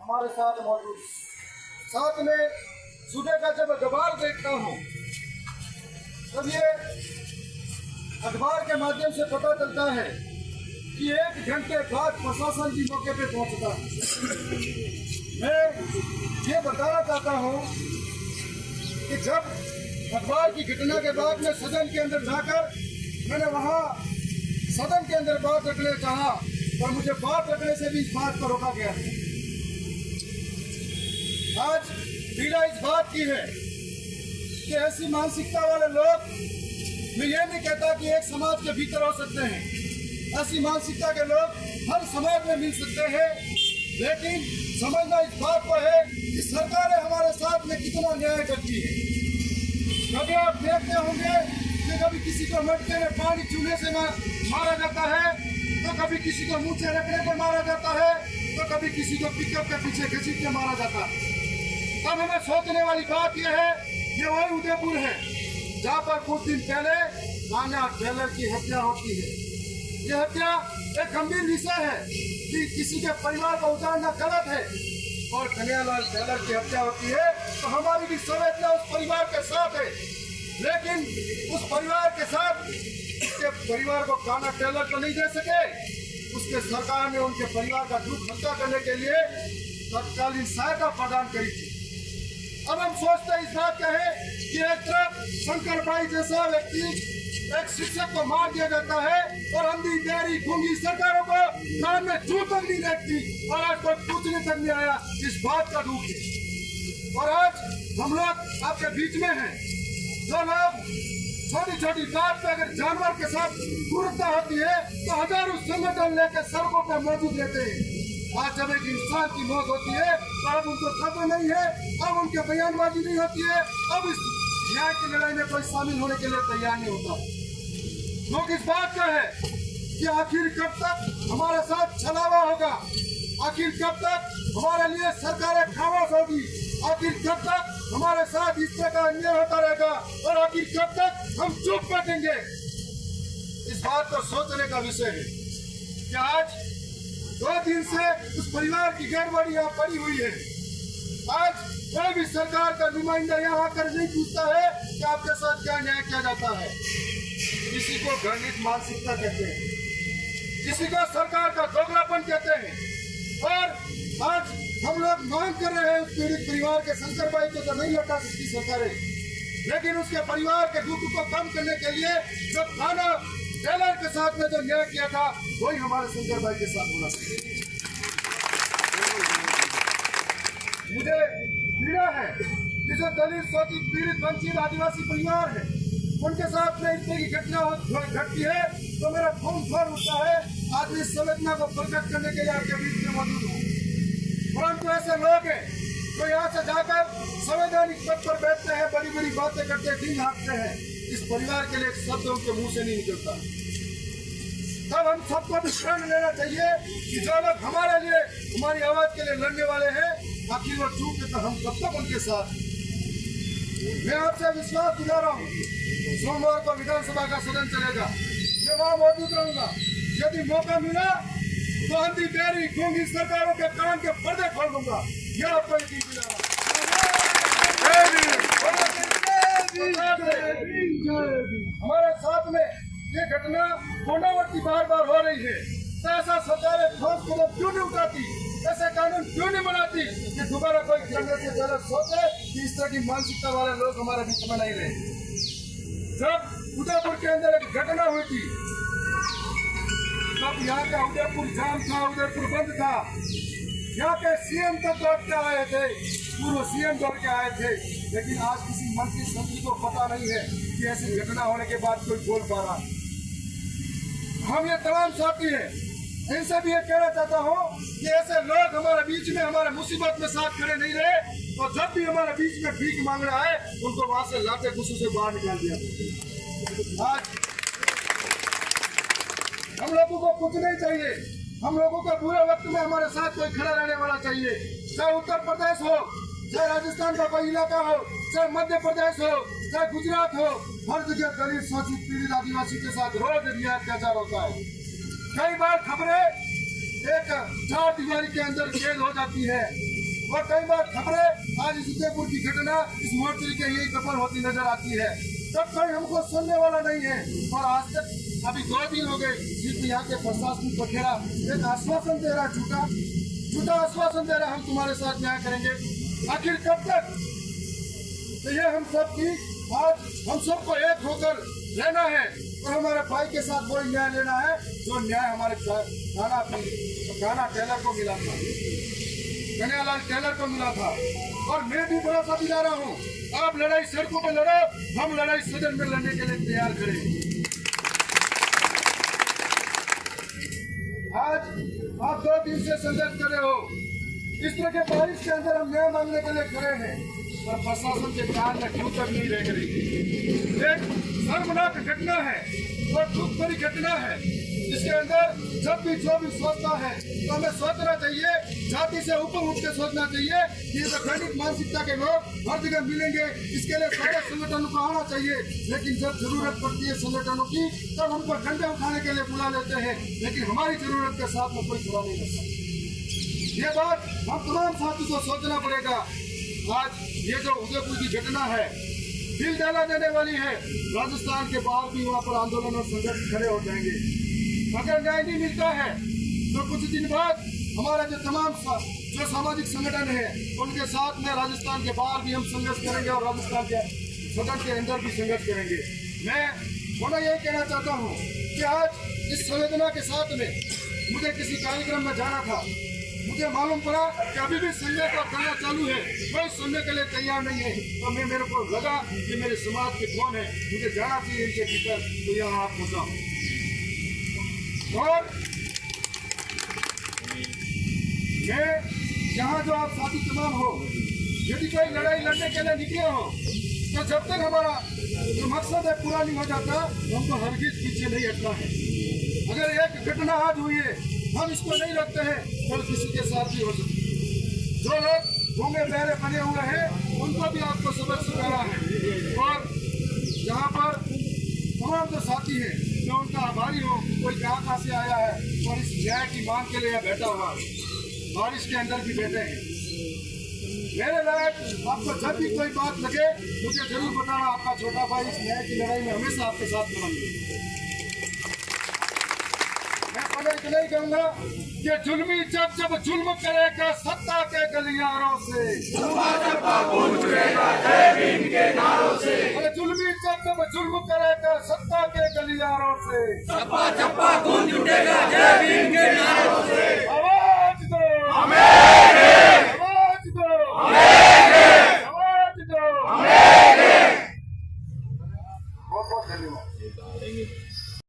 हमारे साथ मौजूद। साथ में सुबह का जब अखबार देखता हूँ तब ये अखबार के माध्यम से पता चलता है कि 1 घंटे बाद प्रशासन भी मौके पे पहुंचता है। मैं ये बताना चाहता हूँ कि जब अखबार की घटना के बाद में सदन के अंदर जाकर मैंने वहाँ सदन के अंदर बात रखने चाहा और मुझे बात रखने से भी इस बात को रोका गया है। आज पीड़ा इस बात की है कि ऐसी मानसिकता वाले लोग, मैं ये नहीं कहता कि एक समाज के भीतर हो सकते हैं, ऐसी मानसिकता के लोग हर समाज में मिल सकते हैं, लेकिन समझना इस बात को है कि सरकारें हमारे साथ में कितना न्याय करती है। कभी आप देखते होंगे कि कभी किसी को मटके में पानी चूल्हे से मारा जाता है, तो कभी किसी को मुंह से रखने पर मारा जाता है, तो कभी किसी को पिकअप के पीछे घसीट के मारा जाता है। तब हमें सोचने वाली बात यह है, ये वही उदयपुर है जहाँ पर कुछ दिन पहले तान्या टेलर की हत्या होती है। यह हत्या एक गंभीर विषय है कि किसी के परिवार को उजाड़ना गलत है, और कन्हैयालाल टेलर की हत्या होती है तो हमारी भी संवेदना उस परिवार के साथ है, लेकिन उस परिवार के साथ उसके परिवार को कान्हा टेलर तो नहीं दे सके। उसके सरकार ने उनके परिवार का दुख हल्का करने के लिए तत्कालीन सहायता प्रदान करी थी। अब हम सोचते हैं इस बात का है कि एक तरफ शंकर भाई जैसा व्यक्ति, एक शिक्षक को मार दिया जाता है और अंधी बहरी गूंगी सरकारों को कान में चूं तक नहीं देखती, और आज कोई पूछने तक नहीं आया। इस बात का दुख है। और आज हम लोग आपके बीच में हैं, जो लोग छोटी छोटी बात पे अगर जानवर के साथ क्रूरता होती है तो हजारों संगठन लेकर सड़कों पर मौजूद रहते हैं। आज जब एक इंसान की मौत होती है तो अब उनको खबर नहीं है, अब उनके बयानबाजी नहीं होती है, अब इस न्याय की लड़ाई में कोई शामिल होने के लिए तैयार नहीं होता। लोग इस बात का है कि आखिर कब तक हमारे साथ छलावा होगा, आखिर कब तक हमारे लिए सरकारें खामोश होगी, आखिर कब तक हमारे साथ इस तरह का अन्याय होता रहेगा, और आखिर कब तक हम चुप बैठेंगे। इस बात को सोचने का विषय है कि आज 2 दिन से उस परिवार की डेड बॉडी यहाँ पड़ी हुई है। आज कोई भी सरकार का नुमाइंदा यहाँ आकर नहीं पूछता है कि आपके साथ क्या न्याय किया जाता है। किसी को घृणित मानसिकता कहते हैं, किसी को सरकार का दोगलापन कहते हैं, और आज हम लोग मांग कर रहे हैं उस पीड़ित परिवार के शंकर भाई को तो नहीं लौटा सकती सरकारें, लेकिन उसके परिवार के दुख को कम करने के लिए जो कान्हा टेलर के साथ में जो न्याय किया था वही हमारे शंकर भाई के साथ होना चाहिए। मुझे पीड़ा है कि जो दलित शोषित पीड़ित वंचित आदिवासी परिवार है उनके साथ में इस तरह की घटना घटती है तो मेरा खून खौल उठता है। आज इस संवेदना को प्रकट करने के लिए आपके बीच में मौजूद हूँ, परंतु ऐसे लोग हैं जो यहाँ से जाकर संवैधानिक पद पर बैठते हैं, बड़ी बड़ी बातें करते दिन हाँकते हैं, इस परिवार के लिए एक शब्द उनके मुंह से नहीं निकलता। तब हम सबको भी प्रण लेना चाहिए कि जो लोग हमारे लिए, हमारी आवाज के लिए लड़ने वाले हैं, आखिर वो चूक है तो हम कब तक उनके साथ। मैं आपसे विश्वास दिला रहा हूँ, सोमवार को विधानसभा का सदन चलेगा, मैं वहाँ मौजूद रहूंगा। यदि मौका मिला तो अंधी बहरी गूंगी सरकारों के कान के पर्दे खोल दूंगा। यह आपको यकीन दिला रहा हूँ। हमारे साथ में ये घटना पुनरावृत्ति बार बार हो रही है, तो ऐसा सरकारें ठोस कदम क्यों नहीं उठाती, ऐसे कानून क्यों नहीं बनाती कि दोबारा कोई करने से पहले सोचे कि इस तरह की मानसिकता वाले लोग हमारे बीच में नहीं रहे। जब उदयपुर के अंदर एक घटना हुई थी तब यहाँ का उदयपुर जाम था, उदयपुर बंद था, यहाँ के सीएम तक दौड़ के आए थे, पूर्व सीएम दौड़ के आए थे, लेकिन आज किसी मंत्री संतरी को पता नहीं है कि ऐसी घटना होने के बाद कोई बोल पा रहा। हम ये तमाम साथी हैं, इनसे भी ये कहना चाहता हूँ कि ऐसे लोग हमारे बीच में, हमारे मुसीबत में साथ खड़े नहीं रहे, तो जब भी हमारे बीच में भीख मांगना आए उनको वहां से लाते गुस्से से बाहर निकाल दिया। आज हम लोगों को कुछ नहीं चाहिए, हम लोगों को बुरे वक्त में हमारे साथ कोई खड़ा रहने वाला चाहिए। चाहे उत्तर प्रदेश हो, चाहे राजस्थान का कोई इलाका हो, चाहे मध्य प्रदेश हो, चाहे गुजरात हो, हर जगह दलित शोषित पीड़ित आदिवासी के साथ रोज अन्याय अत्याचार होता है। कई बार खबरें एक चार दीवारी के अंदर कैद हो जाती है। और कई बार खबरें आज इस उदयपुर की घटना इस मोर्चरी के यही दफन होती नजर आती है, तब कोई हमको सुनने वाला नहीं है। और आज तक अभी 2 दिन हो गए जिसमें यहाँ के प्रशासन वगैरह एक आश्वासन दे रहा, झूठा आश्वासन दे रहा, हम तुम्हारे साथ न्याय करेंगे। आखिर कब तक? तो ये हम सब की आज हम सबको एक होकर रहना है और हमारे भाई के साथ वही न्याय लेना है जो न्याय हमारे गाना टेलर को मिला था, कन्हैयालाल टेलर को मिला था। और मैं भी भरोसा दिला रहा हूँ, आप लड़ाई सड़कों पे लड़ो, हम लड़ाई सदन में लड़ने के लिए तैयार खड़े। आज आप 2 दिन से संघर्ष कर रहे हो, इस तरह के बारिश के अंदर हम न्याय मांगने के लिए खड़े हैं, पर प्रशासन के कान में क्यों तक नहीं रह रही। एक शर्मनाक घटना है और दुख भरी घटना है, इसके अंदर जब भी जो भी सोचता है तो हमें सोचना चाहिए, जाति से ऊपर उठ के सोचना चाहिए कि ये दैनिक मानसिकता के लोग हर जगह मिलेंगे। इसके लिए सारे संगठनों को आना चाहिए, लेकिन जब जरूरत पड़ती है संगठनों की तब हमको डंडे उठाने के लिए बुला लेते हैं, लेकिन हमारी जरूरत के साथ में कोई खड़ा नहीं करता। ये बात हम तमाम साथी को सोचना पड़ेगा। आज ये जो उदयपुर की घटना है दिल दहला देने वाली है। राजस्थान के बाहर भी वहाँ पर आंदोलन और संघर्ष खड़े हो जाएंगे। अगर न्याय नहीं मिलता है तो कुछ दिन बाद हमारा जो तमाम जो सामाजिक संगठन है उनके साथ में राजस्थान के बाहर भी हम संघर्ष करेंगे और राजस्थान के सदन के अंदर भी संघर्ष करेंगे। मैं होना यही कहना चाहता हूँ कि आज इस संवेदना के साथ में मुझे किसी कार्यक्रम में जाना था, मुझे मालूम पड़ा कि अभी भी संघर्ष का करना चालू है, कोई सुनने के लिए तैयार नहीं है। तो मेरे को लगा कि मेरे समाज के कौन है, मुझे जाना चाहिए इनके भीतर, तो यहाँ आप पहुँचा। और मैं यहाँ जो आप साथी तमाम हो, यदि कोई लड़ाई लड़ने के लिए निकले हो तो जब तक हमारा जो मकसद है पूरा नहीं हो जाता हमको हरगिज पीछे नहीं हटना है। अगर एक घटना आज हुई है हम इसको नहीं रखते हैं, कल किसी के साथ भी हो सकती है। जो लोग गूंगे बहरे बने हुए हैं उनको भी आपको सबक सिखाना है। और यहाँ पर तमाम जो साथी हैं मैं उनका आभारी हूँ। कोई कहाँ से आया है और इस न्याय की मांग के लिए बैठा हुआ, बारिश के अंदर भी बैठे हैं। मेरे लायक आपको जब भी कोई बात लगे मुझे जरूर बताना। आपका छोटा भाई इस न्याय की लड़ाई में हमेशा आपके साथ खड़ा। मैं इतना ही कहूँगा कि जुल्मी जब जुल्म करेगा सत्ता के गलियारों से, अरे जुल्मी जब जुल्म करेगा सत्ता के गलियारों से, चप्पा गूंज उठेगा जय भीम के नारों से। आवाज दो, आवाज दो, आवाज दो। बहुत बहुत धन्यवाद।